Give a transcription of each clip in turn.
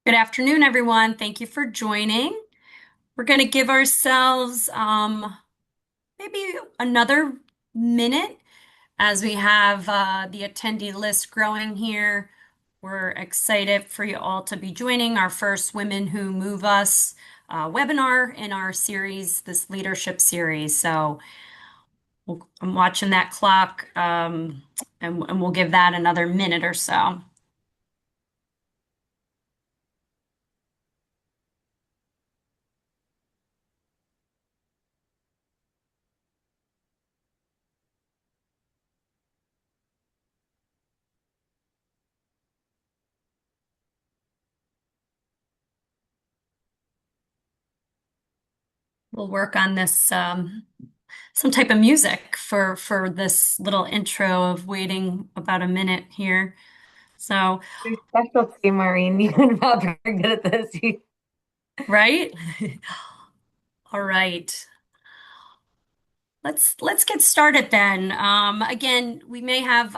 Good afternoon, everyone. Thank you for joining. We're going to give ourselves maybe another minute as we have the attendee list growing here. We're excited for you all to be joining our first Women Who Move Us webinar in our series, this leadership series. So I'm watching that clock and we'll give that another minute or so. We'll work on this some type of music for this little intro of waiting about a minute here. So, Your specialty, Maureen. You're not very good at this. right? All right. Let's get started then. Again, we may have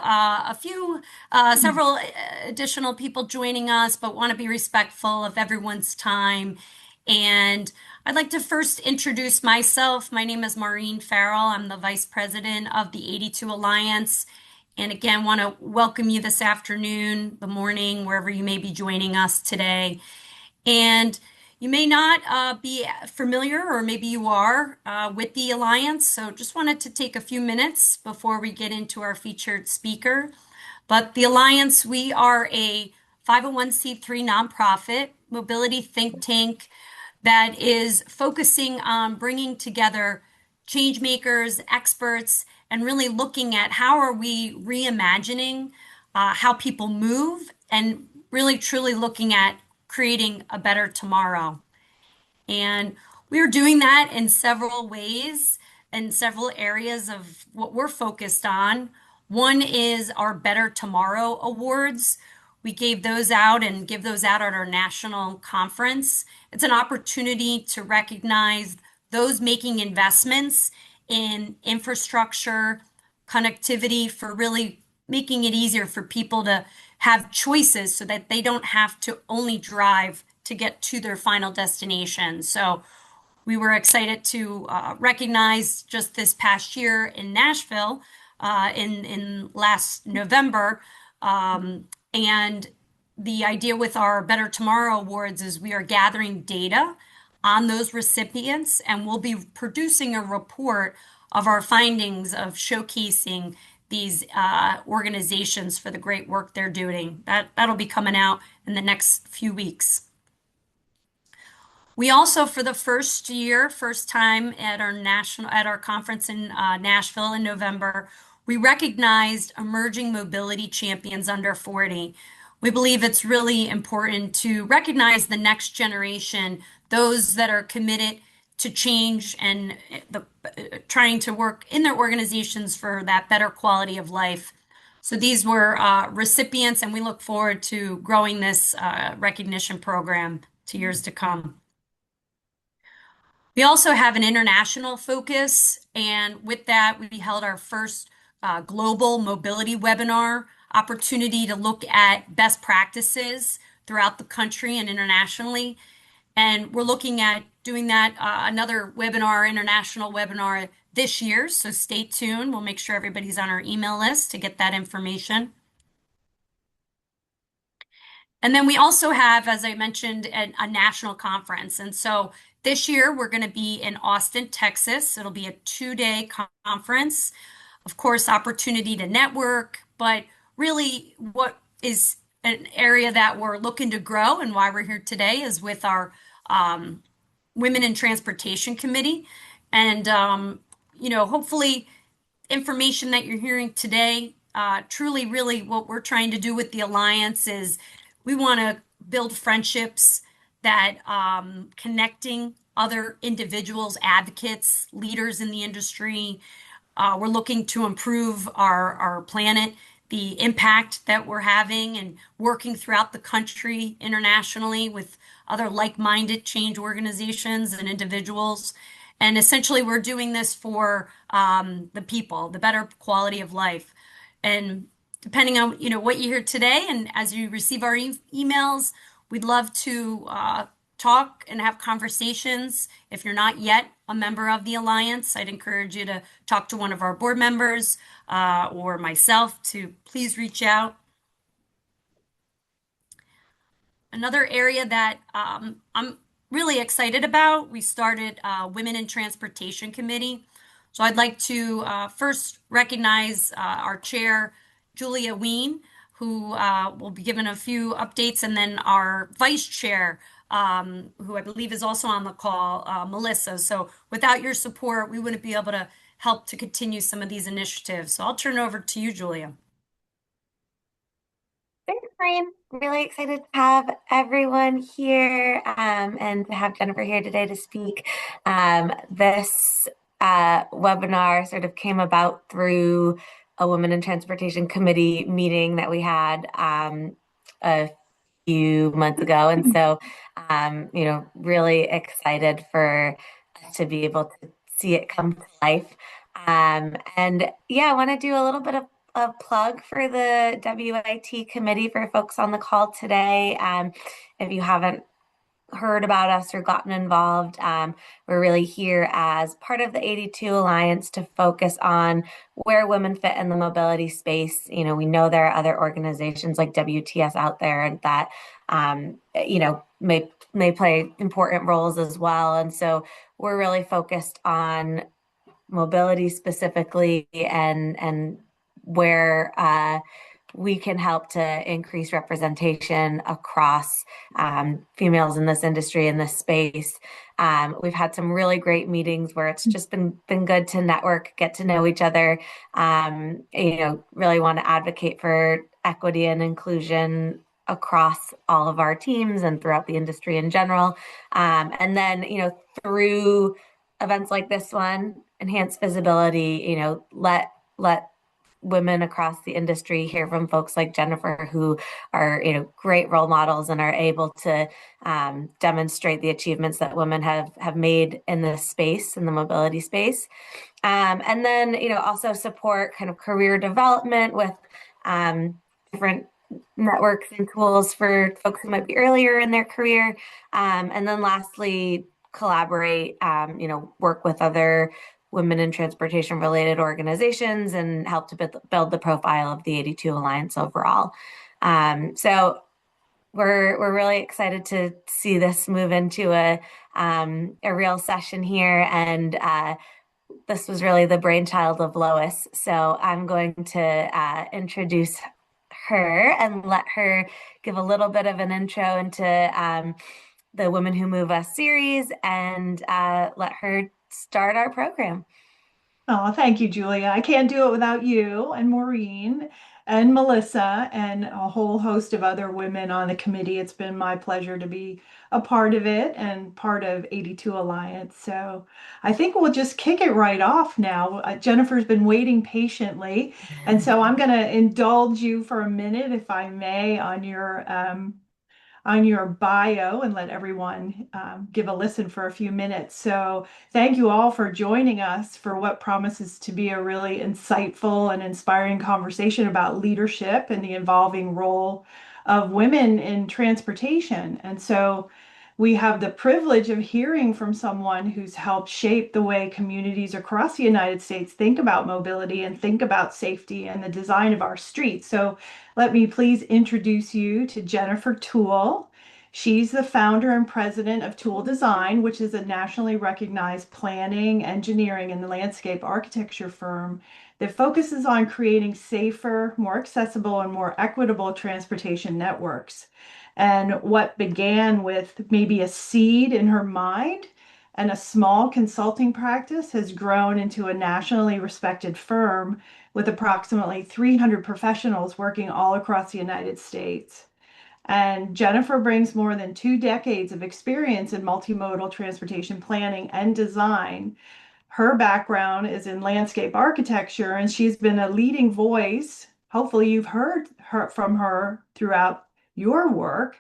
several additional people joining us, but want to be respectful of everyone's time. And I'd like to first introduce myself. My name is Maureen Farrell. I'm the Vice President of the 82 Alliance. And again, want to welcome you this afternoon, the morning, wherever you may be joining us today. And you may not be familiar, or maybe you are, with the Alliance. So just wanted to take a few minutes before we get into our featured speaker. But the Alliance, we are a 501c3 nonprofit mobility think tank that is focusing on bringing together change makers, experts, and really looking at how are we reimagining how people move and really truly looking at creating a better tomorrow. And we are doing that in several ways and several areas of what we're focused on. One is our Better Tomorrow Awards. We gave those out and give those out at our national conference. It's an opportunity to recognize those making investments in infrastructure, connectivity for really making it easier for people to have choices so that they don't have to only drive to get to their final destination. So we were excited to recognize just this past year in Nashville in last November. And the idea with our Better Tomorrow Awards is we are gathering data on those recipients, and we'll be producing a report of our findings of showcasing these organizations for the great work they're doing. That'll be coming out in the next few weeks. We also, for the first time at our conference in Nashville in November, we recognized emerging mobility champions under 40. We believe it's really important to recognize the next generation, those that are committed to change and trying to work in their organizations for that better quality of life. So these were recipients, and we look forward to growing this recognition program to years to come. We also have an international focus, and with that, we held our first global mobility webinar opportunity to look at best practices throughout the country and internationally. And we're looking at doing that another webinar, international webinar this year. So stay tuned. We'll make sure everybody's on our email list to get that information. And then we also have, as I mentioned, a national conference. And so this year we're going to be in Austin, Texas. It'll be a 2-day conference. Of course, opportunity to network, but really what is an area that we're looking to grow and why we're here today is with our Women in Transportation Committee. And, hopefully information that you're hearing today, truly, really what we're trying to do with the Alliance is we want to build friendships that connecting other individuals, advocates, leaders in the industry. We're looking to improve our planet, the impact that we're having and working throughout the country internationally with other like-minded change organizations and individuals. And essentially, we're doing this for the people, the better quality of life. And depending on what you hear today, and as you receive our emails, We'd love to talk and have conversations. If you're not yet a member of the Alliance, I'd encourage you to talk to one of our board members or myself to please reach out. Another area that I'm really excited about, we started Women in Transportation Committee. So I'd like to first recognize our chair, Julia Ween, who will be given a few updates, and then our vice chair, who I believe is also on the call, Melissa. So without your support, we wouldn't be able to help to continue some of these initiatives. So I'll turn it over to you, Julia. Thanks, Maureen. Really excited to have everyone here and to have Jennifer here today to speak. This webinar sort of came about through a Women in Transportation Committee meeting that we had a few months ago. And so, really excited for us to be able to see it come to life. And yeah, I want to do a little bit of a plug for the WIT committee for folks on the call today. If you haven't heard about us or gotten involved, we're really here as part of the 82 Alliance to focus on where women fit in the mobility space. We know there are other organizations like WTS out there that, may play important roles as well. And so we're really focused on mobility specifically and where we can help to increase representation across females in this industry, in this space. We've had some really great meetings where it's just been good to network, get to know each other. Really want to advocate for equity and inclusion across all of our teams and throughout the industry in general. And then, through events like this one, enhance visibility, let women across the industry hear from folks like Jennifer, who are, great role models and are able to demonstrate the achievements that women have made in this space, in the mobility space. And then, also support kind of career development with different networks and tools for folks who might be earlier in their career. And then lastly, collaborate, work with other women in transportation related organizations and help to build the profile of the 82 Alliance overall. So we're really excited to see this move into a real session here. And this was really the brainchild of Lois. So I'm going to introduce her and let her give a little bit of an intro into the Women Who Move Us series and let her start our program. Oh, thank you, Julia. I can't do it without you and Maureen and Melissa and a whole host of other women on the committee. It's been my pleasure to be a part of it and part of 82 Alliance. So I think we'll just kick it right off now. Jennifer's been waiting patiently, and so I'm going to indulge you for a minute, if I may, on your bio and let everyone give a listen for a few minutes. So thank you all for joining us for what promises to be a really insightful and inspiring conversation about leadership and the evolving role of women in transportation. And so we have the privilege of hearing from someone who's helped shape the way communities across the United States think about mobility and think about safety and the design of our streets. So let me please introduce you to Jennifer Toole. She's the founder and president of Toole Design, which is a nationally recognized planning, engineering, and landscape architecture firm that focuses on creating safer, more accessible, and more equitable transportation networks. And what began with maybe a seed in her mind and a small consulting practice has grown into a nationally respected firm with approximately 300 professionals working all across the United States. And Jennifer brings more than 2 decades of experience in multimodal transportation planning and design. Her background is in landscape architecture, and she's been a leading voice. Hopefully, you've heard from her throughout your work.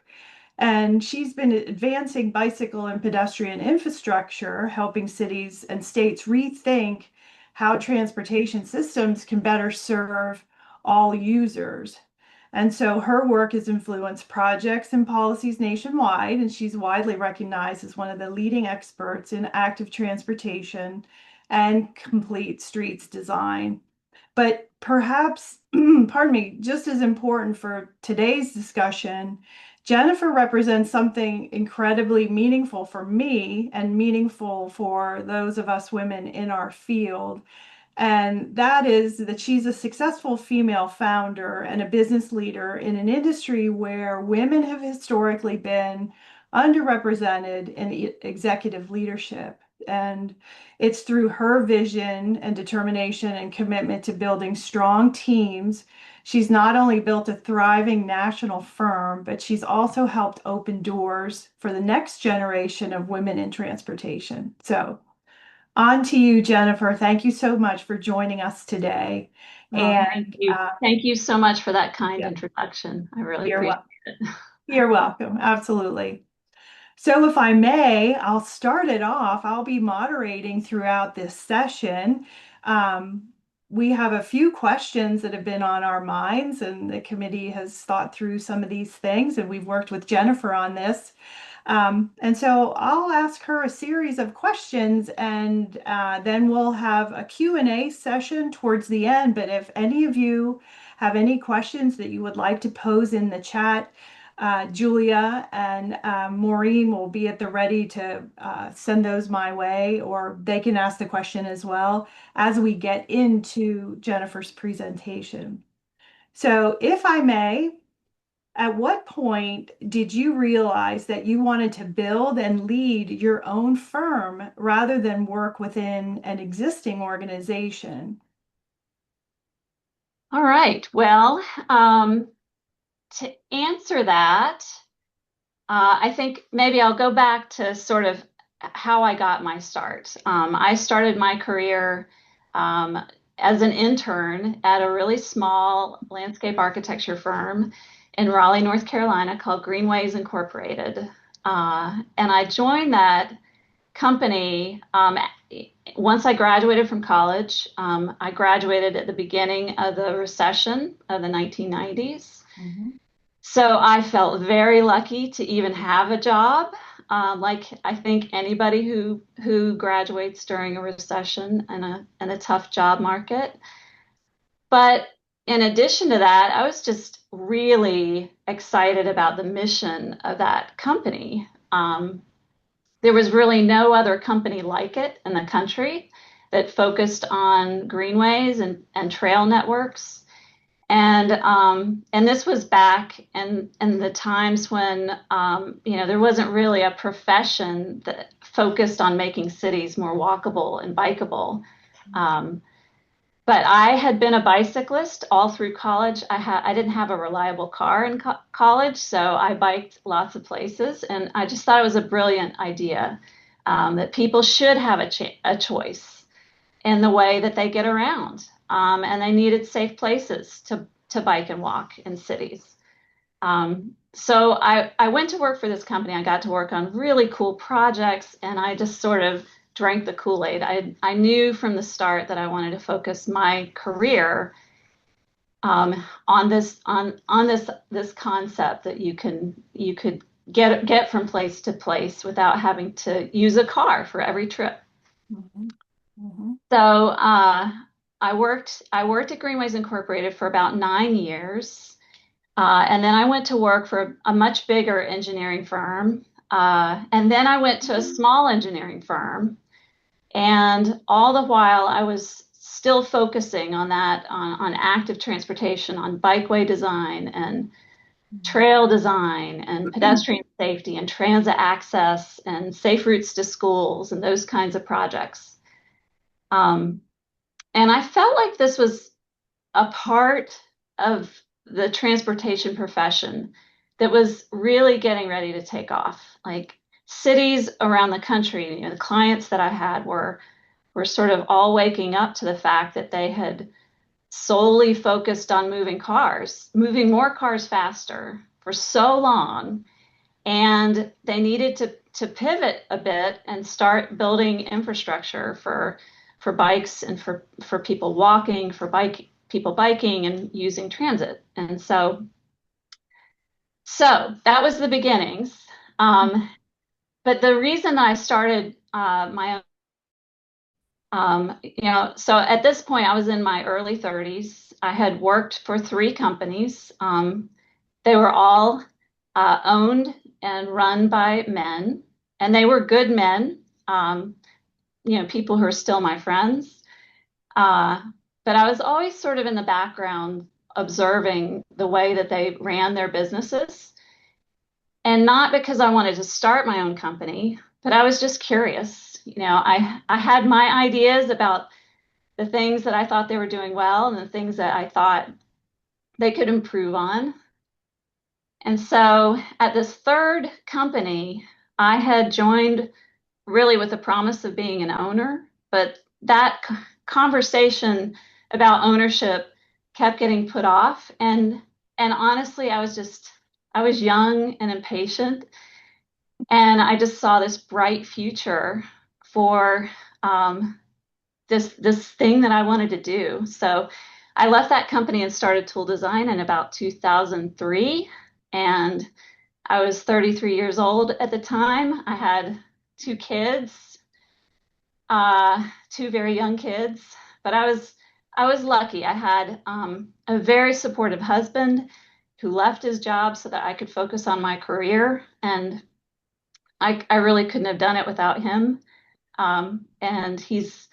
And she's been advancing bicycle and pedestrian infrastructure, helping cities and states rethink how transportation systems can better serve all users. And so her work has influenced projects and policies nationwide, and she's widely recognized as one of the leading experts in active transportation and complete streets design. But perhaps, pardon me, just as important for today's discussion, Jennifer represents something incredibly meaningful for me and meaningful for those of us women in our field. And that is that she's a successful female founder and a business leader in an industry where women have historically been underrepresented in executive leadership. And it's through her vision and determination and commitment to building strong teams. She's not only built a thriving national firm, but she's also helped open doors for the next generation of women in transportation. So, on to you, Jennifer. Thank you so much for joining us today. Oh, thank And you. Thank you so much for that kind yeah, introduction. I really you're appreciate wel- it. you're welcome. Absolutely. So, if I may, I'll start it off. I'll be moderating throughout this session. Um, we have a few questions that have been on our minds, and the committee has thought through some of these things, and we've worked with Jennifer on this. And so I'll ask her a series of questions, and then we'll have a Q&A session towards the end. But if any of you have any questions that you would like to pose in the chat, Julia and Maureen will be at the ready to send those my way, or they can ask the question as well as we get into Jennifer's presentation. So if I may, at what point did you realize that you wanted to build and lead your own firm rather than work within an existing organization? All right. Well, to answer that, I think maybe I'll go back to sort of how I got my start. I started my career as an intern at a really small landscape architecture firm in Raleigh, North Carolina called Greenways Incorporated. And I joined that company once I graduated from college. I graduated at the beginning of the recession of the 1990s. Mhm. So I felt very lucky to even have a job. Like I think anybody who graduates during a recession and a tough job market. But in addition to that, I was just really excited about the mission of that company. There was really no other company like it in the country that focused on greenways and trail networks. And this was back in the times when there wasn't really a profession that focused on making cities more walkable and bikeable. But I had been a bicyclist all through college. I didn't have a reliable car in college, so I biked lots of places, and I just thought it was a brilliant idea that people should have a choice in the way that they get around, and they needed safe places to bike and walk in cities. So I went to work for this company. I got to work on really cool projects, and I just sort of drank the Kool-Aid. I knew from the start that I wanted to focus my career on this concept that you could get from place to place without having to use a car for every trip. Mhm. Mhm. So I worked at Greenways Incorporated for about 9 years. And then I went to work for a much bigger engineering firm. And then I went to a small engineering firm. And all the while, I was still focusing on on active transportation, on bikeway design and trail design and pedestrian safety and transit access and safe routes to schools and those kinds of projects. Um, and I felt like this was a part of the transportation profession that was really getting ready to take off. Like cities around the country, the clients that I had were sort of all waking up to the fact that they had solely focused on moving more cars faster for so long, and they needed to pivot a bit and start building infrastructure for bikes and for people walking, for people biking and using transit. And so So that was the beginnings. But the reason I started my own, so at this point, I was in my early 30s. I had worked for three companies. They were all owned and run by men, and they were good men, people who are still my friends. Uh, but I was always sort of in the background observing the way that they ran their businesses. And not because I wanted to start my own company, but I was just curious. I had my ideas about the things that I thought they were doing well and the things that I thought they could improve on. And so at this third company, I had joined really with the promise of being an owner, but that conversation about ownership kept getting put off. And honestly, I was young and impatient, and I just saw this bright future for this thing that I wanted to do. So I left that company and started Toole Design in about 2003. And I was 33 years old at the time. I had two kids, two very young kids, but I was lucky. I had a very supportive husband who left his job so that I could focus on my career, and I really couldn't have done it without him. And he's,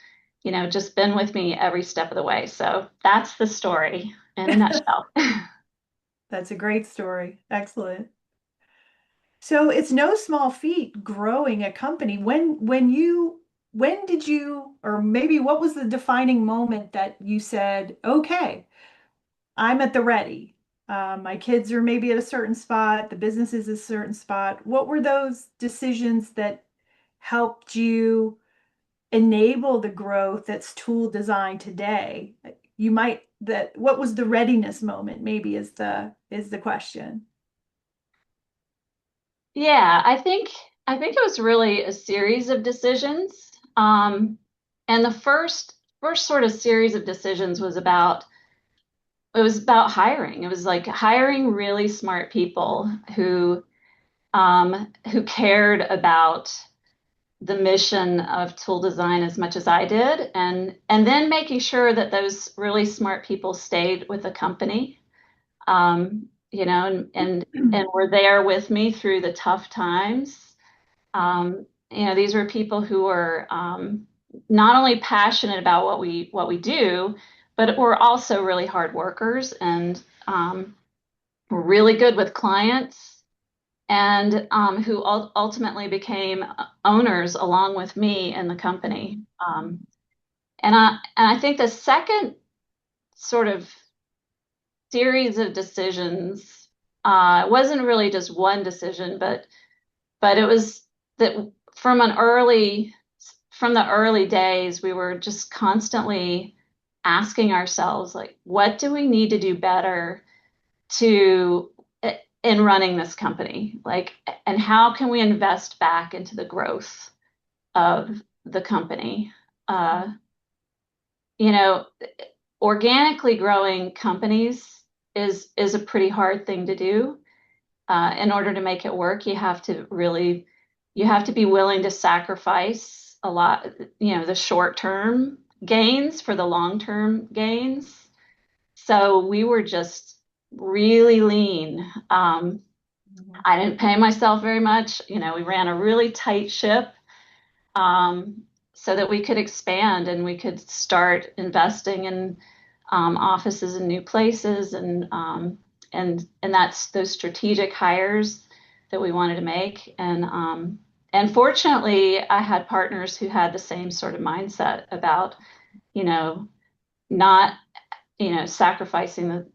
just been with me every step of the way. So that's the story in a nutshell. That's a great story. Excellent. So it's no small feat growing a company. When did you, or maybe what was the defining moment that you said, okay, I'm at the ready. My kids are maybe at a certain spot, the business is a certain spot. What were those decisions that helped you enable the growth that's Toole Design today? What was the readiness moment, maybe is the question. Yeah, I think it was really a series of decisions. And the first sort of series of decisions it was about hiring. It was like hiring really smart people who cared about the mission of Tool Design as much as I did, and then making sure that those really smart people stayed with the company, and were there with me through the tough times. These were people who were not only passionate about what we do, but were also really hard workers and were really good with clients, and who ultimately became owners along with me in the company. And I think the second sort of series of decisions wasn't really just one decision, but it was that from the early days, we were just constantly asking ourselves, like, what do we need to do better to in running this company? Like, and how can we invest back into the growth of the company? Uh, you know, Organically growing companies is a pretty hard thing to do. In order to make it work, you have to be willing to sacrifice a lot, the short term gains for the long term gains. So we were just really lean. I didn't pay myself very much. We ran a really tight ship, so that we could expand and we could start investing in offices in new places, and that's those strategic hires that we wanted to make. And fortunately, I had partners who had the same sort of mindset about, you know, not, sacrificing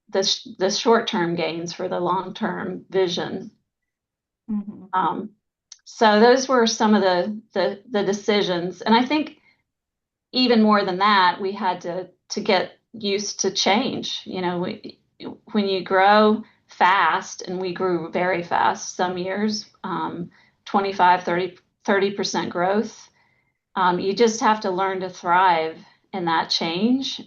the short-term gains for the long-term vision. Mhm. So those were some of the decisions. And I think even more than that, we had to get used to change. When you grow fast, and we grew very fast some years, 25, 30% growth, you just have to learn to thrive in that change.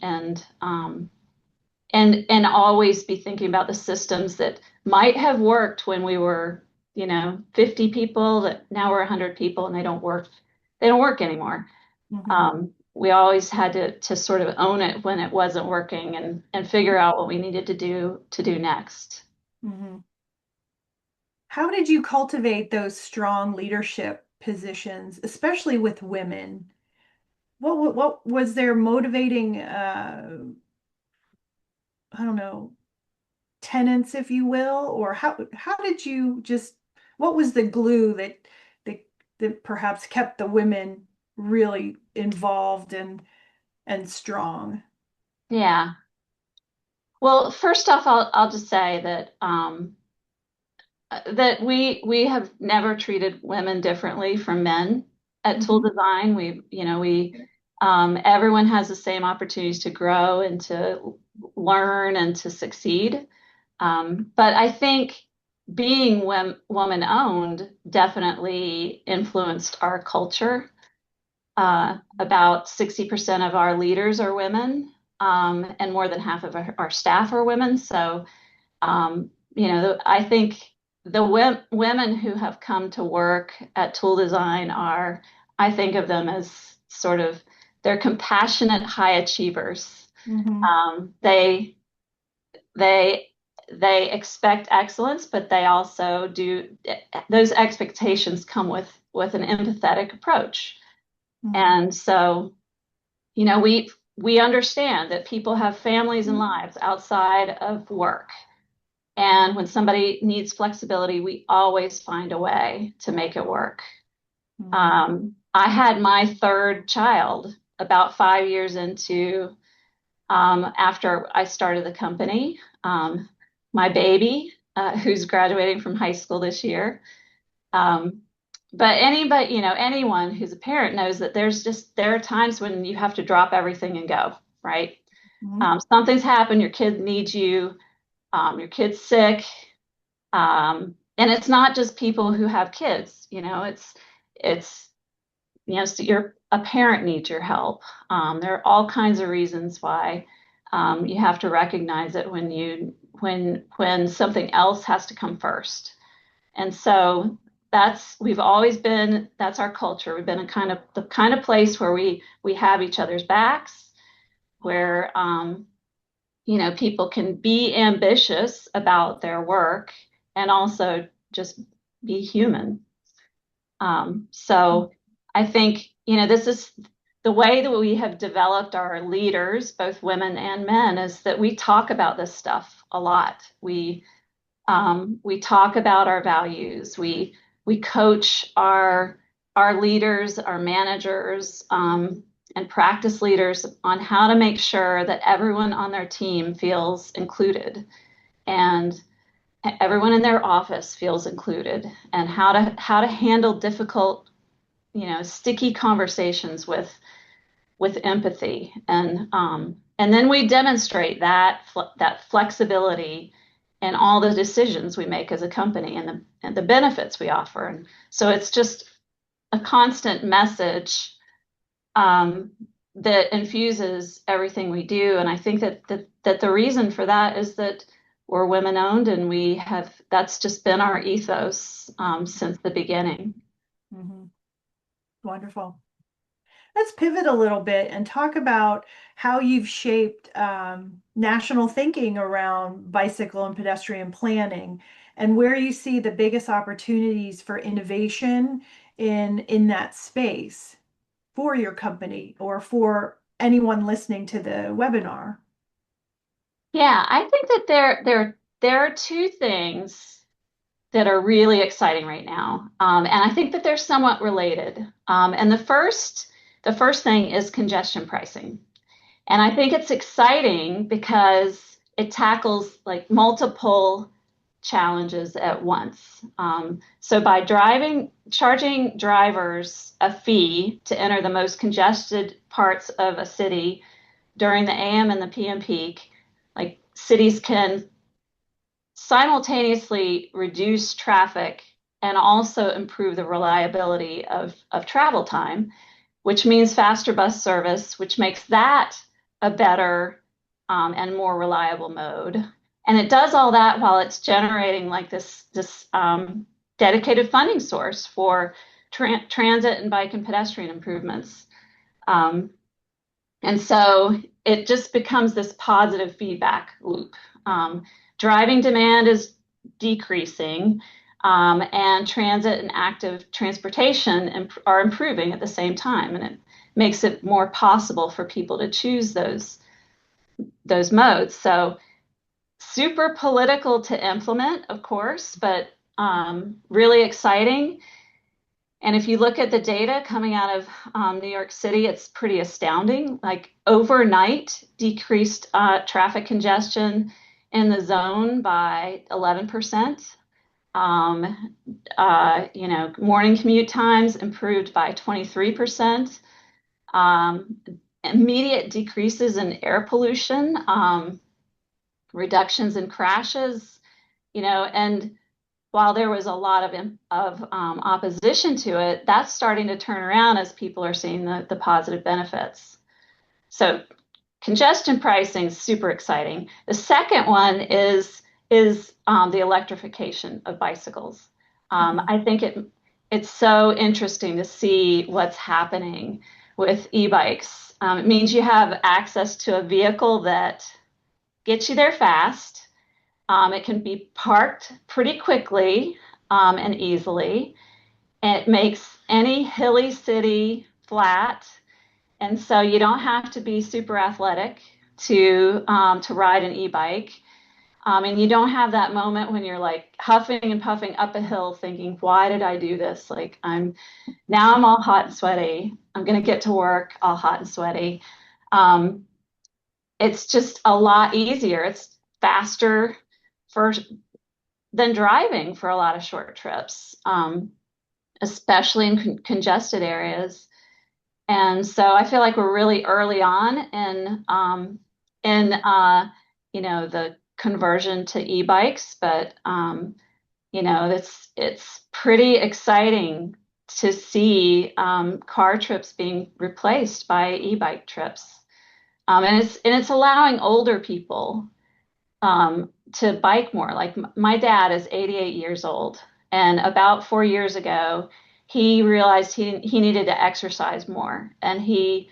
and always be thinking about the systems that might have worked when we were, 50 people, that now we're 100 people and they don't work anymore. Hmm. We always had to sort of own it when it wasn't working and figure out what we needed to do next. Hmm. How did you cultivate those strong leadership positions, especially with women? What was their motivating, I don't know, tenets, if you will, or how did you just what was the glue that that perhaps kept the women really involved and strong? Yeah. Well, first off, I'll just say that we have never treated women differently from men at Toole Hmm. Design. Everyone has the same opportunities to grow and to learn and to succeed. But I think being woman owned definitely influenced our culture. About 60% of our leaders are women, and more than half of our staff are women. So I think the women who have come to work at Tool Design I think of them as sort of, they're compassionate high achievers. Hmm. They they expect excellence, but they also do, those expectations come with an empathetic approach. Hmm. And so, we understand that people have families and lives outside of work. And when somebody needs flexibility, we always find a way to make it work. Hmm. I had my third child about 5 years into, after I started the company. My baby, who's graduating from high school this year. Um, but anyone who's a parent knows that there are times when you have to drop everything and go, right? Hmm. Something's happened, your kid needs you, your kid's sick. And it's not just people who have kids, it's, so a parent needs your help. There are all kinds of reasons why you have to recognize it when something else has to come first. And so that's our culture. We've been the kind of place where we have each other's backs, where people can be ambitious about their work and also just be human. So I think, this is the way that we have developed our leaders, both women and men, is that we talk about this stuff a lot. We talk about our values. We coach our leaders, our managers, and practice leaders on how to make sure that everyone on their team feels included, and everyone in their office feels included, and how to handle difficult, sticky conversations with empathy, and then we demonstrate that flexibility in all the decisions we make as a company, and the benefits we offer. And so it's just a constant message, um, that infuses everything we do. And I think that the reason for that is that we're women owned, and that's just been our ethos, since the beginning. Hmm. Wonderful. Let's pivot a little bit and talk about how you've shaped national thinking around bicycle and pedestrian planning and where you see the biggest opportunities for innovation in that space for your company or for anyone listening to the webinar. Yeah, I think that there are two things that are really exciting right now, and I think that they're somewhat related. And the first thing is congestion pricing, and I think it's exciting because it tackles like multiple challenges at once. So by charging drivers a fee to enter the most congested parts of a city during the AM and the PM peak, like cities can simultaneously reduce traffic and also improve the reliability of travel time, which means faster bus service, which makes that a better and more reliable mode. And it does all that while it's generating like this dedicated funding source for transit and bike and pedestrian improvements. Um, and so it just becomes this positive feedback loop. Um, Driving demand is decreasing, and transit and active transportation are improving at the same time. And it makes it more possible for people to choose those modes. So super political to implement, of course, but really exciting. And if you look at the data coming out of New York City, it's pretty astounding. Like overnight, decreased traffic congestion in the zone by 11%. Morning commute times improved by 23%. Immediate decreases in air pollution, reductions in crashes, and while there was a lot of opposition to it, that's starting to turn around as people are seeing the positive benefits. So congestion pricing is super exciting. The second one is the electrification of bicycles. I think it's so interesting to see what's happening with e-bikes. It means you have access to a vehicle that gets you there fast. It can be parked pretty quickly and easily. And it makes any hilly city flat. And so you don't have to be super athletic to ride an e-bike. And you don't have that moment when you're like huffing and puffing up a hill thinking, why did I do this? Like I'm all hot and sweaty. I'm going to get to work all hot and sweaty. It's just a lot easier. It's faster for than driving for a lot of short trips, especially in congested areas. And so I feel like we're really early on in the conversion to e-bikes, but it's pretty exciting to see car trips being replaced by e-bike trips. And it's allowing older people to bike more. Like my dad is 88 years old, and about 4 years ago, he realized he needed to exercise more, and he's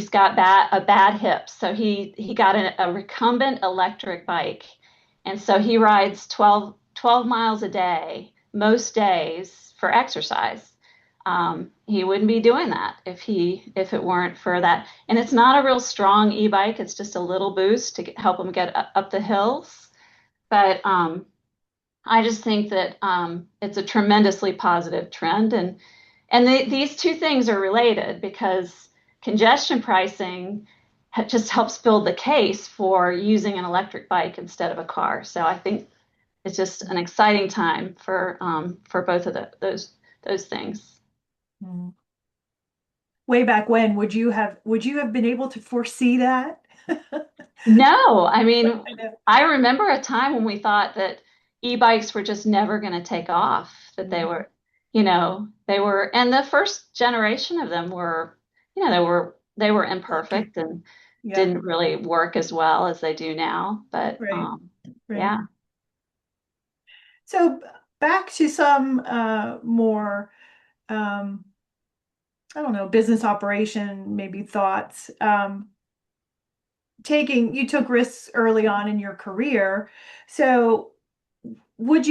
got a bad hip, so he got a recumbent electric bike, and so he rides 12 miles a day most days for exercise. He wouldn't be doing that if it weren't for that. And it's not a real strong e-bike. It's just a little boost to help him get up the hills. But I just think that it's a tremendously positive trend. And these two things are related because congestion pricing just helps build the case for using an electric bike instead of a car. So I think it's just an exciting time for both of those things. Mm. Way back when, would you have been able to foresee that? No, I mean, I know. I remember a time when we thought that e-bikes were just never going to take off, that Mhm. they were, and the first generation of them were, they were Lucky. imperfect and Yeah. didn't really work as well as they do now. But Right. Right. yeah. So back to some more um, I don't know, business operation, maybe thoughts. You took risks early on in your career. So what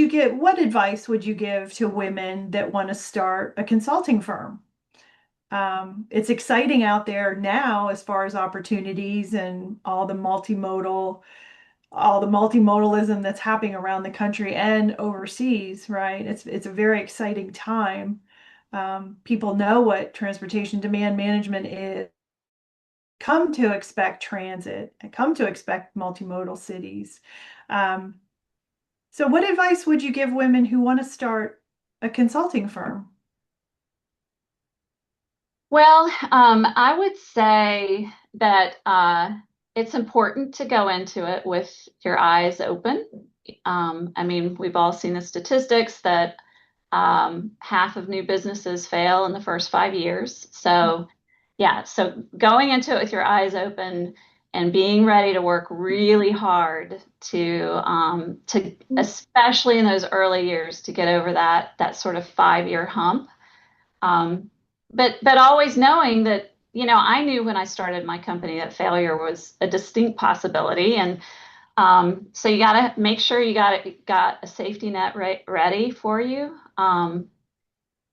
advice would you give to women that want to start a consulting firm? It's exciting out there now as far as opportunities and all the multimodalism that's happening around the country and overseas, right? It's a very exciting time. People know what transportation demand management is, come to expect transit, and come to expect multimodal cities. Um, so what advice would you give women who want to start a consulting firm? Well, I would say that it's important to go into it with your eyes open. I mean, we've all seen the statistics that half of new businesses fail in the first 5 years. So, yeah, so going into it with your eyes open and being ready to work really hard to especially in those early years to get over that sort of 5 year hump. Um, but always knowing that, I knew when I started my company that failure was a distinct possibility. And so you got to make sure you got a safety net ready for you.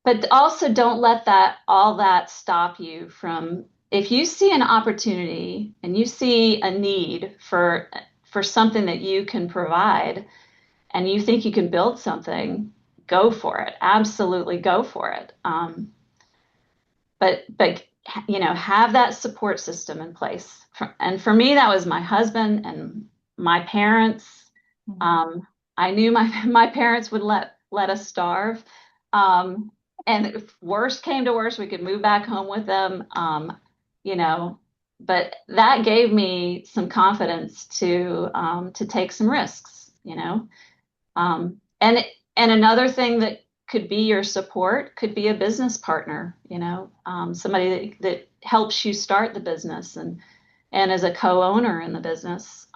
But also don't let all that stop you from, if you see an opportunity and you see a need for something that you can provide and you think you can build something, go for it. Absolutely go for it. But have that support system in place. And for me, that was my husband and my parents. Mhm. I knew my parents would let us starve. And if worst came to worst, we could move back home with them. You know, but that gave me some confidence to take some risks, and another thing that could be your support could be a business partner, somebody that helps you start the business and is a co-owner in the business.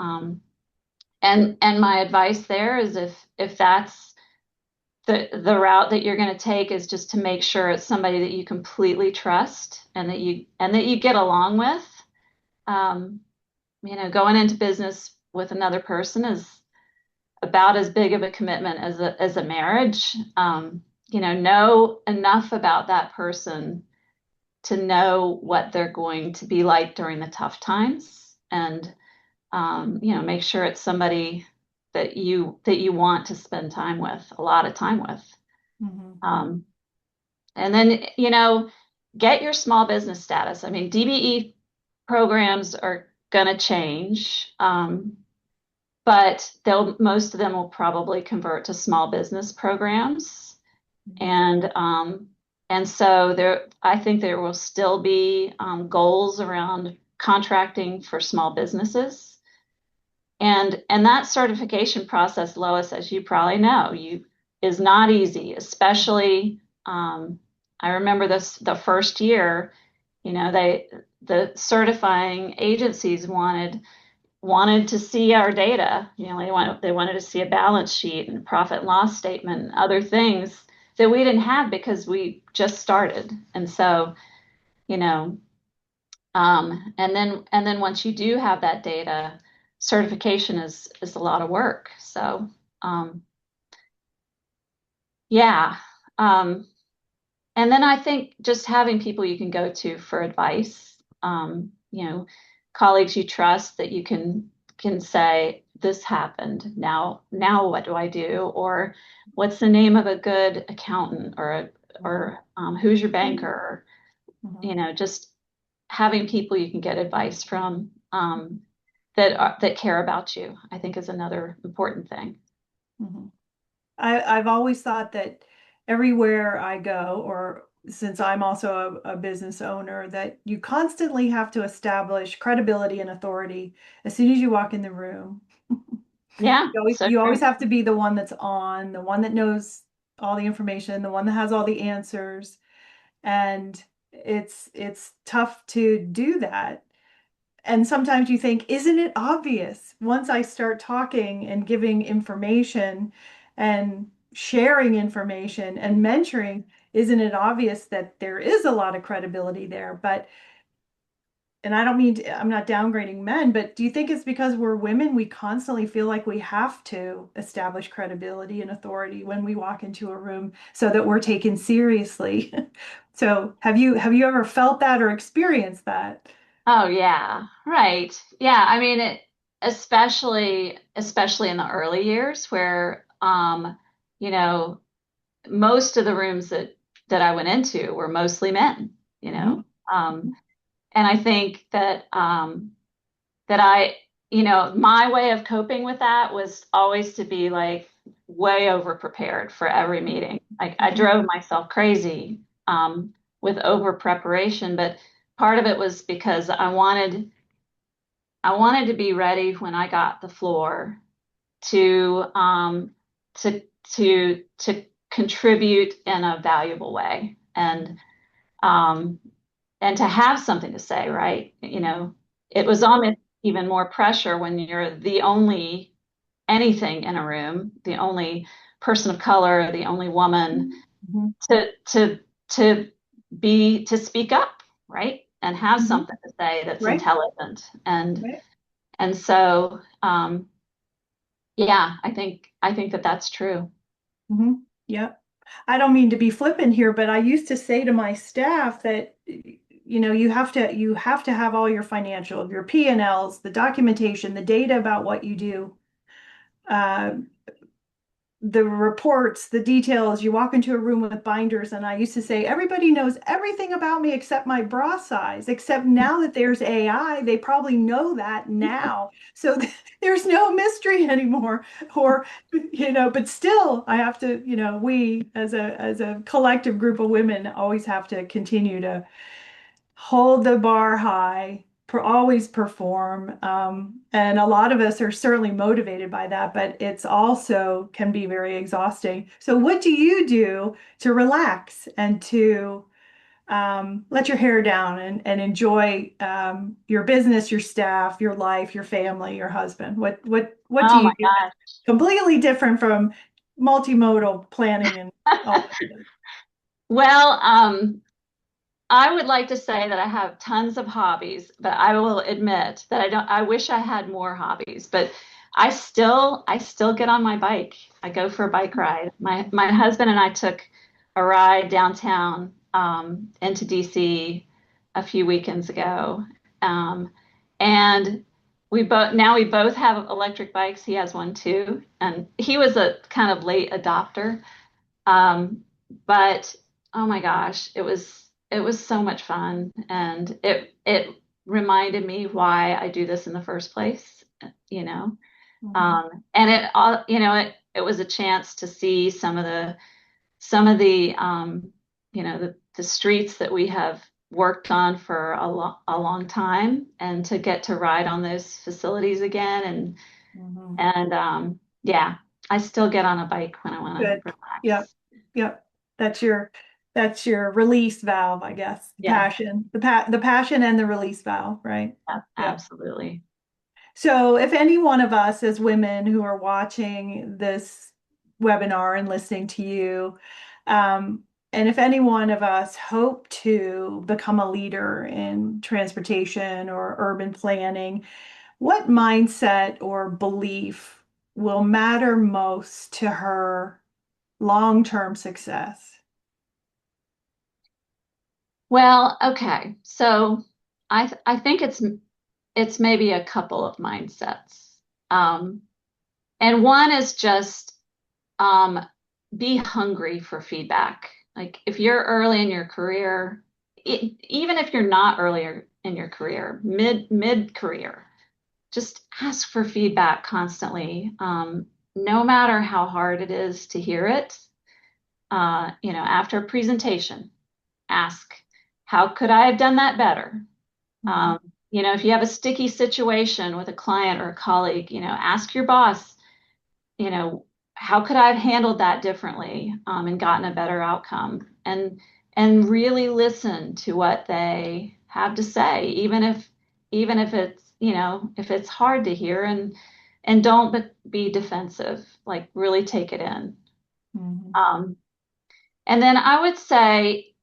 And my advice there is if that's the route that you're going to take, is just to make sure it's somebody that you completely trust and that you get along with. Um, Going into business with another person is about as big of a commitment as a marriage. Know enough about that person to know what they're going to be like during the tough times, and make sure it's somebody that you want to spend time with, a lot of time with. Mhm. Um, and then get your small business status. I mean, DBE programs are going to change. But most of them will probably convert to small business programs, and so I think there will still be goals around contracting for small businesses, and that certification process, Lois, as you probably know, is not easy, especially. I remember the first year, the certifying agencies wanted to see our data. They wanted to see a balance sheet and profit and loss statement and other things that we didn't have because we just started. And so, and then once you do have that data, certification is a lot of work. So, yeah. Um, and then I think just having people you can go to for advice, colleagues you trust that you can say, this happened. Now what do I do? Or what's the name of a good accountant, or who's your banker? Mhm. Just having people you can get advice from, that care about you, I think is another important thing. Mhm. I've always thought that everywhere I go, or since I'm also a business owner, that you constantly have to establish credibility and authority as soon as you walk in the room. Yeah, so You always true. have to be the one that's on, the one that knows all the information, the one that has all the answers. And it's tough to do that. And sometimes you think, isn't it obvious? Once I start talking and giving information and sharing information and mentoring, isn't it obvious that there is a lot of credibility there? But, and I don't mean to, I'm not downgrading men, but do you think it's because we're women, we constantly feel like we have to establish credibility and authority when we walk into a room so that we're taken seriously? So have you ever felt that or experienced that? Oh yeah, right. Yeah, I mean it, especially in the early years where you know, most of the rooms that I went into were mostly men, you Mhm. know. And I think that I, my way of coping with that was always to be like way over prepared for every meeting. Like I Mhm. drove myself crazy with over preparation, but part of it was because I wanted to be ready when I got the floor to to to contribute in a valuable way, um, and to have something to say. Right? It was on me. even more pressure when you're the only anything in a room, the only person of color, the only woman Mhm. to to to to speak up, right? And have Mhm. something to say that's Right, intelligent. right. And so yeah, I think that that's true. Hmm. Yeah. I don't mean to be flippant here, but I used to say to my staff that, you have to have all your financial, your P&Ls, the documentation, the data about what you do, uh, the reports, the details. You walk into a room with binders, and I used to say, everybody knows everything about me except my bra size. Except now that there's AI, they probably know that now. So there's no mystery anymore. Or, but still, I have to, we as a collective group of women always have to continue to hold the bar high, always perform. And a lot of us are certainly motivated by that, but it's also can be very exhausting. So, what do you do to relax and to let your hair down and enjoy your business, your staff, your life, your family, your husband? What do Oh you my do that's completely different from multimodal planning and all that? Well, I would like to say that I have tons of hobbies, but I will admit that I don't, I wish I had more hobbies, but I still get on my bike. I go for a bike ride. My husband and I took a ride downtown into DC a few weekends ago. Um, and we both have electric bikes. He has one too, and he was a kind of late adopter. Um, but oh my gosh, it was so much fun, and it reminded me why I do this in the first place, you know. Mhm. And it all, it was a chance to see some of the the streets that we have worked on for a long time, and to get to ride on those facilities again, Mhm. and yeah, I still get on a bike when I want to Good. Yep. relax. Yep. That's your release valve, I guess. Yeah, Passion. The passion and the release valve, right? Yep. absolutely. So if any one of us as women who are watching this webinar and listening to you, um, and if any one of us hope to become a leader in transportation or urban planning, what mindset or belief will matter most to her long-term success? Well, okay. So I think it's maybe a couple of mindsets. Um, and one is just um, be hungry for feedback. Like if you're early in your career, even if you're not earlier in your career, mid career, just ask for feedback constantly. No matter how hard it is to hear it. After a presentation, ask, how could I have done that better? Mhm. If you have a sticky situation with a client or a colleague, ask your boss, you know, how could I have handled that differently, and gotten a better outcome? And really listen to what they have to say, even if it's hard to hear, and don't be defensive, like really take it in. Mhm. Um, and then I would say,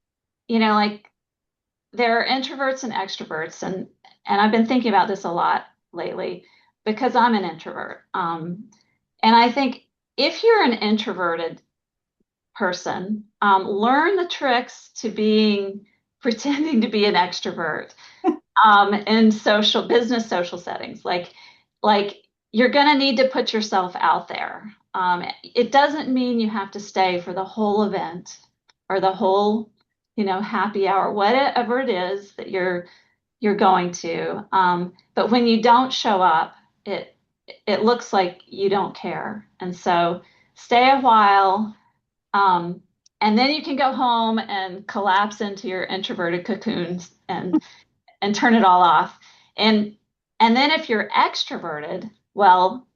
like there are introverts and extroverts, and I've been thinking about this a lot lately because I'm an introvert. And I think if you're an introverted person, learn the tricks to being pretending to be an extrovert, in social settings. Like you're gonna need to put yourself out there. It doesn't mean you have to stay for the whole event or the whole, happy hour, whatever it is that you're going to. But when you don't show up, it looks like you don't care. And so stay a while, um, and then you can go home and collapse into your introverted cocoons and turn it all off. And and then if you're extroverted, well,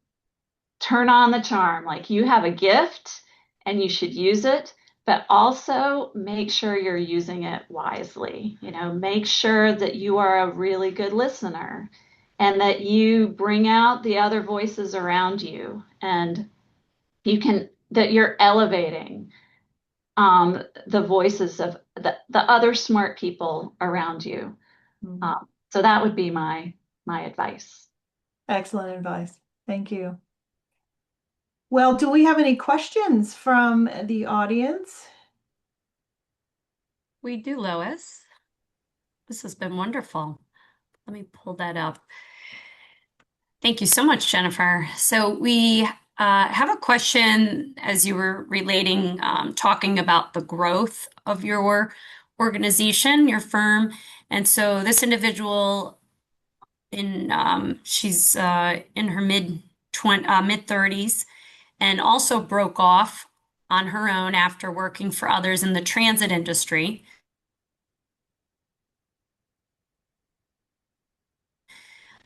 turn on the charm. Like you have a gift and you should use it, but also make sure you're using it wisely. Make sure that you are a really good listener, and that you bring out the other voices around you, and that you're elevating the voices of the other smart people around you. Mhm. So that would be my advice. Excellent advice. Thank you. Well, do we have any questions from the audience? We do, Lois. This has been wonderful. Let me pull that up. Thank you so much, Jennifer. So we have a question as you were relating, talking about the growth of your organization, your firm. And so this individual she's in her mid 30s and also broke off on her own after working for others in the transit industry.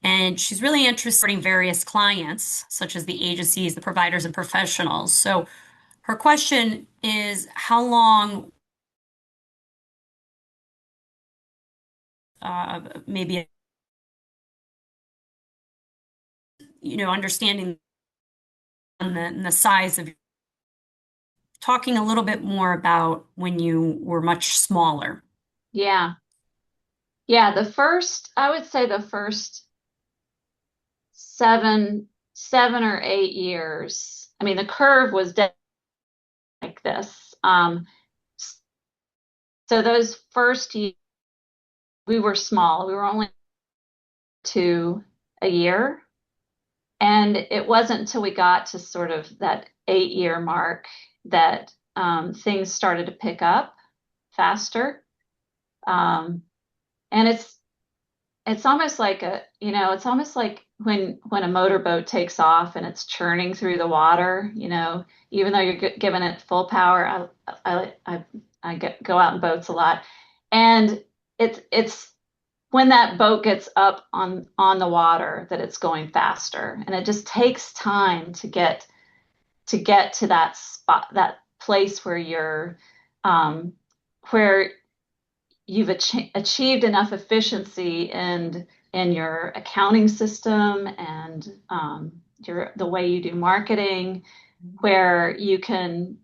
And she's really interested in various clients, such as the agencies, the providers, and professionals. So her question is, how long, maybe, understanding the size of, talking a little bit more about when you were much smaller. Yeah. Yeah, I would say the first 7 or 8 years. I mean, the curve was dead like this. So those first years, we were small. We were only 2 a year. And it wasn't until we got to sort of that 8 year mark that things started to pick up faster. Um, and it's almost like it's almost like when a motorboat takes off and it's churning through the water, even though you're giving it full power. I go out in boats a lot, and it's when that boat gets up on the water that it's going faster, and it just takes time to get to that spot, that place um, where you've achieved enough efficiency in your accounting system and the way you do marketing, where you can.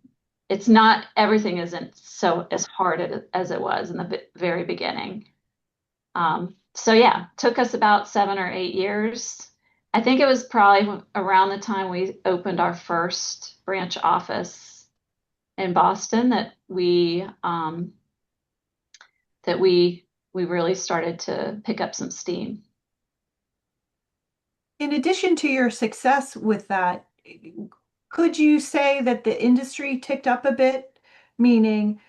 It's not everything isn't so as hard as it was in the very beginning. So yeah, took us about 7 or 8 years. I think it was probably around the time we opened our first branch office in Boston that we really started to pick up some steam. In addition to your success with that, could you say that the industry ticked up a bit, meaning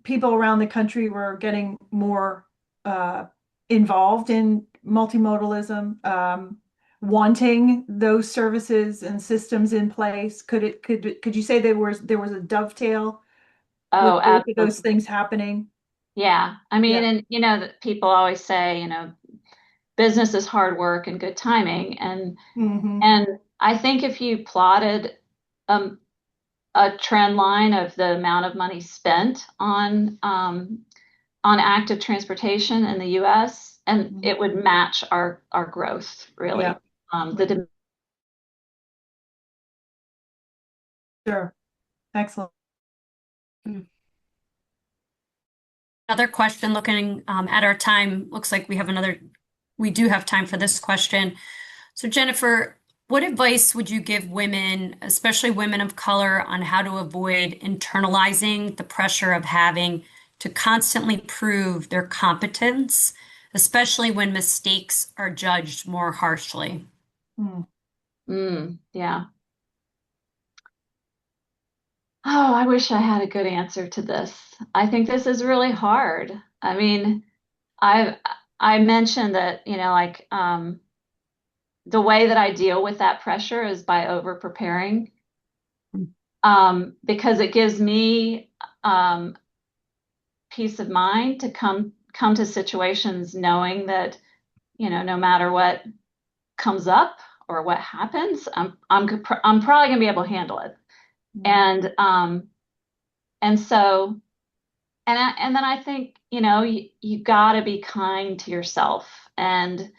people around the country were getting more uh, involved in multimodalism, wanting those services and systems in place? Could you say there was a dovetail with Oh, both of those absolutely. things happening? Yeah. I mean, Yeah. and that people always say, business is hard work and good timing. And Hmm. and I think if you plotted um, a trend line of the amount of money spent on active transportation in the US, and it would match our growth, Yeah. really. The Sure. Excellent. Another question, looking at our time, looks like we do have time for this question. So Jennifer, what advice would you give women, especially women of color, on how to avoid internalizing the pressure of having to constantly prove their competence, especially when mistakes are judged more harshly? Mm. yeah. Oh, I wish I had a good answer to this. I think this is really hard. I mean, I I mentioned that, like the way that I deal with that pressure is by over preparing, because it gives me um, peace of mind to come to situations knowing that, no matter what comes up or what happens, I'm probably gonna be able to handle it. Mm. And so and then I think, you got to be kind to yourself, and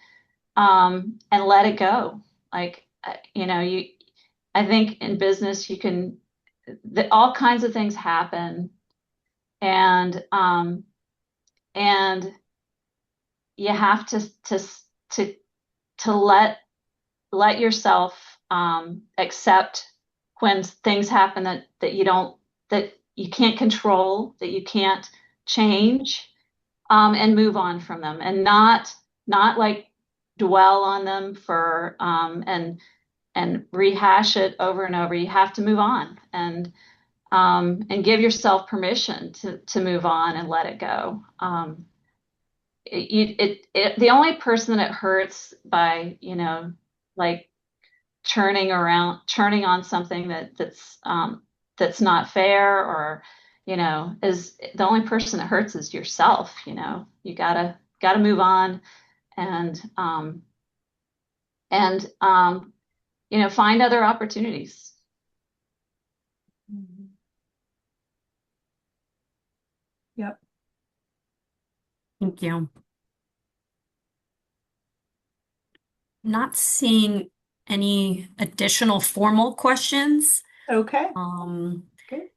and let it go. Like, I think in business all kinds of things happen, and and you have to to let yourself accept when things happen that you can't control, that you can't change, and move on from them, and not like dwell on them for and rehash it over and over. You have to move on and give yourself permission to move on and let it go. The only person that it hurts by, like churning on something that's not fair, or, is the only person that hurts is yourself. You gotta move on and, and, find other opportunities. Mhm. Yep. Thank you. Not seeing any additional formal questions. Okay. Um, Good.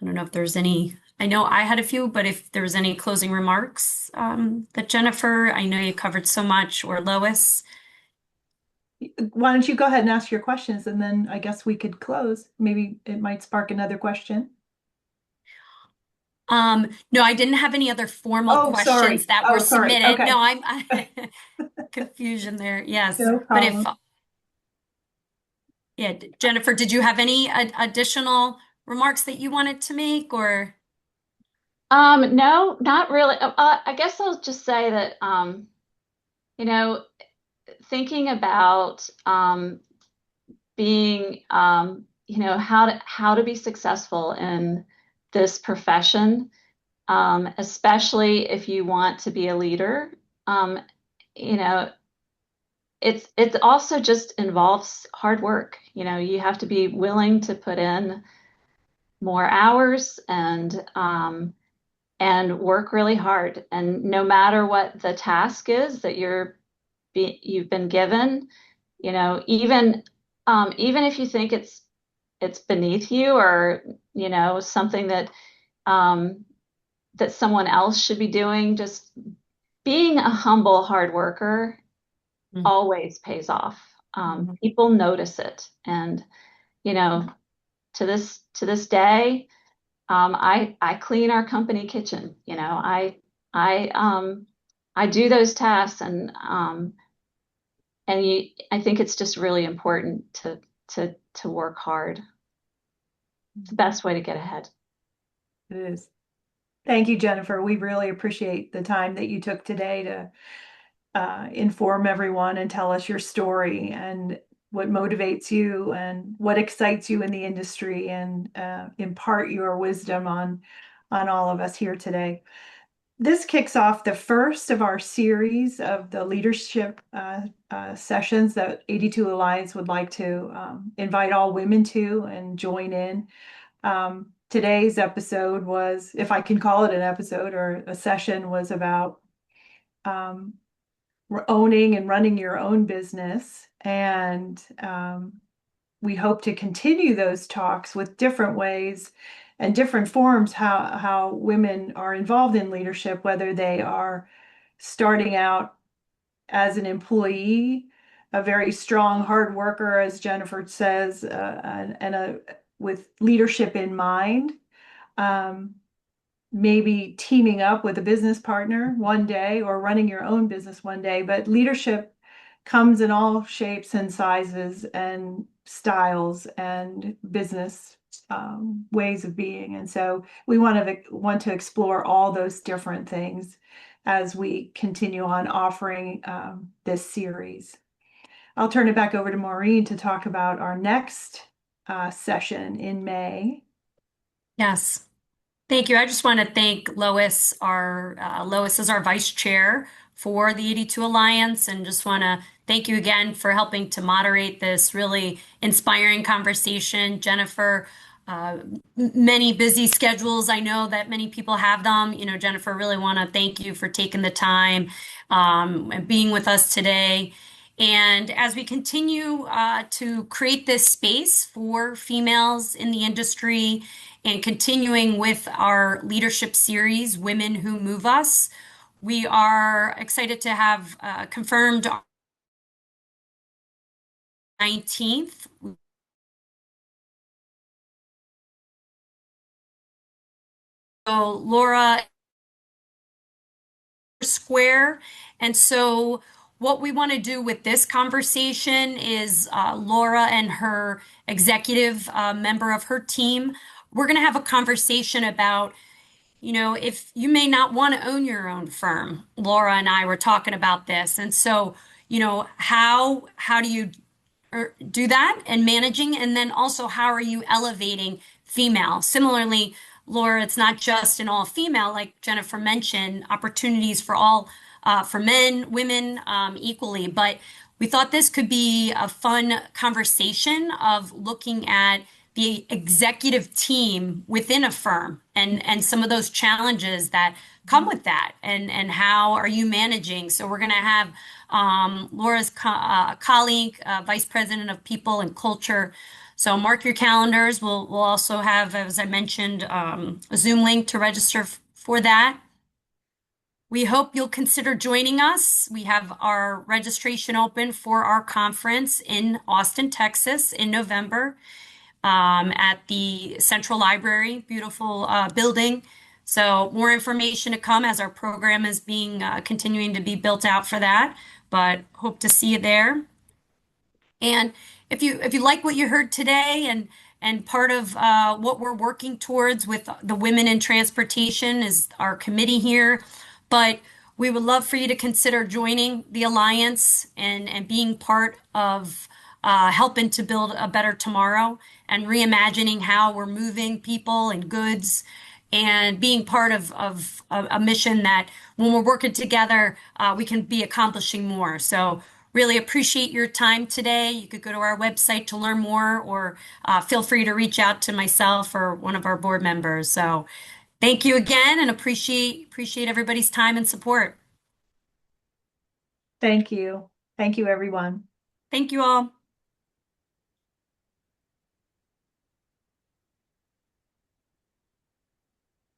I don't know if there's any. I know I had a few, but if there's any closing remarks, that Jennifer, I know you covered so much, or Lois. Why don't you go ahead and ask your questions, and then I guess we could close. Maybe it might spark another question. No, I didn't have any other formal Oh, questions sorry. that were Oh, sorry. submitted. Okay. No, confusion there. Yes. No But if, problem. yeah, Jennifer, did you have any additional remarks that you wanted to make, or? No, not really. I guess I'll just say that, you know, thinking about being, how to be successful in this profession, especially if you want to be a leader. You know, it also just involves hard work. You have to be willing to put in more hours and work really hard. And no matter what the task is that you've been given, even if you think it's beneath you, or something um, that someone else should be doing, just being a humble hard worker Mhm. always pays off. Mhm. People notice it, and you know to this day, I clean our company kitchen. I do those tasks, and I think it's just really important to work hard. It's the best way to get ahead. It is. Thank you, Jennifer. We really appreciate the time that you took today to inform everyone and tell us your story and what motivates you and what excites you in the industry, and impart your wisdom on all of us here today. This kicks off the first of our series of the leadership sessions that 82 Alliance would like to invite all women to and join in. Today's episode was, if I can call it an episode or a session, was about um, owning and running your own business. And we hope to continue those talks with different ways and different forms, how women are involved in leadership, whether they are starting out as an employee, a very strong hard worker, as Jennifer says, and with leadership in mind. Um, Maybe teaming up with a business partner one day, or running your own business one day. But leadership comes in all shapes and sizes and styles and business ways of being. And so we want to explore all those different things as we continue on offering this series. I'll turn it back over to Maureen to talk about our next session in May. Yes. Thank you. I just want to thank Lois. Lois is our vice chair for the 82 Alliance, and just want to thank you again for helping to moderate this really inspiring conversation. Jennifer, many busy schedules. I know that many people have them. Jennifer, really want to thank you for taking the time and being with us today. And as we continue to create this space for females in the industry and continuing with our leadership series, Women Who Move Us, we are excited to have confirmed 19th. So Laura Square. And so what we want to do with this conversation is Laura and her executive member of her team, we're going to have a conversation about, if you may not want to own your own firm. Laura and I were talking about this. And so, how do you do that and managing? And then also, how are you elevating female? Similarly, Laura, it's not just an all female, like Jennifer mentioned, opportunities for all, for men, women, equally. But we thought this could be a fun conversation of looking at the executive team within a firm and some of those challenges that come with that and how are you managing. So we're going to have Laura's colleague, Vice President of People and Culture. So mark your calendars. We'll also have, as I mentioned, a Zoom link to register for that. We hope you'll consider joining us. We have our registration open for our conference in Austin, Texas in November at the Central Library, beautiful building. So more information to come as our program is being continuing to be built out for that, but hope to see you there. And if you like what you heard today and part of what we're working towards with the Women in Transportation is our committee here, but we would love for you to consider joining the Alliance and being part of helping to build a better tomorrow and reimagining how we're moving people and goods and being part of a mission that when we're working together, we can be accomplishing more. So really appreciate your time today. You could go to our website to learn more or feel free to reach out to myself or one of our board members. So thank you again and appreciate everybody's time and support. Thank you. Thank you, everyone. Thank you all.